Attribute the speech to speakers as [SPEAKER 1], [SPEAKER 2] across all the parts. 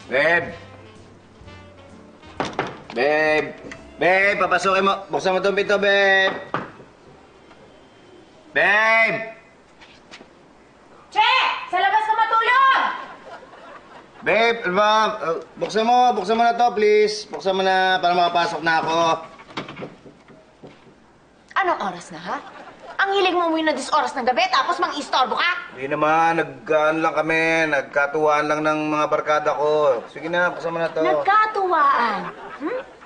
[SPEAKER 1] Babe! Babe! Babe, papasukin mo. Buksan mo itong pinto, babe. Babe!
[SPEAKER 2] Che! Sa labas ka matulog!
[SPEAKER 1] Babe, ano ba? Buksan mo na to, please. Buksan mo na para makapasok na ako.
[SPEAKER 2] Anong oras na, ha? Ang hilig mo umuwi na 10 oras ng gabi, tapos mang-istorbo ka?
[SPEAKER 1] Hindi naman, lang kami. Nagkatuwaan lang ng mga barkada ko. Sige na, buksan mo na to.
[SPEAKER 2] Nagkatuwaan?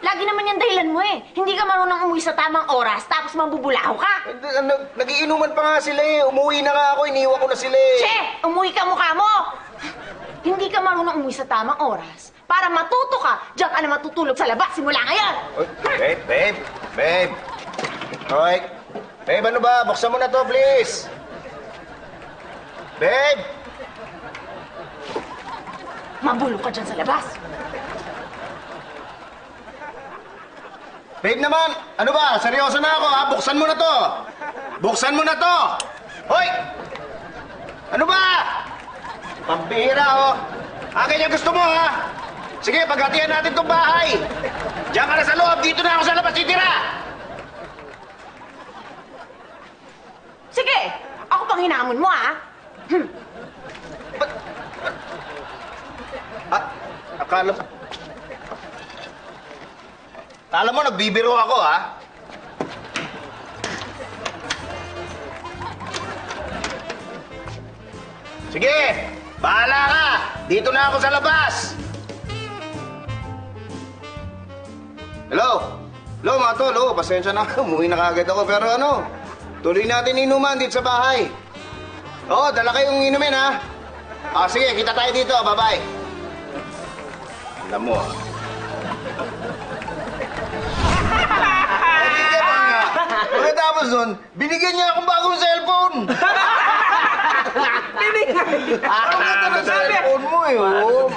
[SPEAKER 2] Lagi naman yung dahilan mo eh. Hindi ka marunong umuwi sa tamang oras, tapos mambubulaho ka.
[SPEAKER 1] Nagiinuman pa nga sila eh. Umuwi na nga ako, iniwan ko na sila eh.
[SPEAKER 2] Che! Umuwi ka mukha mo! Hindi ka marunong umuwi sa tamang oras. Para matuto ka, diyan ka na matutulog sa labas simula ngayon.
[SPEAKER 1] Oy, babe. Hoy. Babe, ano ba? Buksan mo na to, please. Babe!
[SPEAKER 2] Mabulong ka dyan sa labas.
[SPEAKER 1] Babe naman, ano ba? Seryoso na ako, ha? Buksan mo na to. Buksan mo na to. Hoy! Ano ba? Pambihira, oh. Akin yung gusto mo, ha? Sige, paghatian natin tong bahay. Diyan ka na sa loob, dito na ako sa labas titira.
[SPEAKER 2] Sige, ako pang hinamon mo, ha?
[SPEAKER 1] Akala mo, nagbibiro ako, ha? Sige, bahala ka. Dito na ako sa labas. Hello? Hello, mga tol. Oh, pasensya na. Umuwi na kagad ako. Pero ano, tuloy natin inuman dito sa bahay. Oo, dala kayong inumin, ha? Ah, sige, kita tayo dito. Bye-bye. Alam mo, ha? Pagkatapos nun, binigyan niya akong bagong cellphone. Ang ganda ng cellphone mo eh. Oo,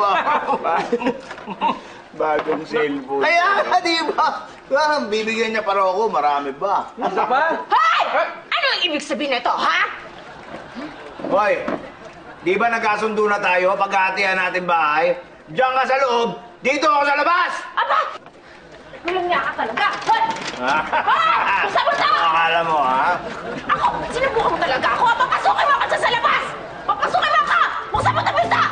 [SPEAKER 1] bagong cellphone. Kaya nga, di ba? Bibigyan niya para ako, marami ba?
[SPEAKER 3] Isa pa?
[SPEAKER 2] Hoy! Ano ang ibig sabihin nito, ha?
[SPEAKER 1] Hoy, di ba nagkasundo na tayo? Paghahatian natin bahay? Diyan ka sa loob, dito ako sa labas!
[SPEAKER 2] Aba! Walang niya ka talaga. Hoy! Hoy! Basta-basta!
[SPEAKER 1] Akala mo, ha?
[SPEAKER 2] Ako! Sinubukan mo talaga ako. Papasukin mo ka dyan sa labas! Papasukin mo ka! Buksan mo na pinta!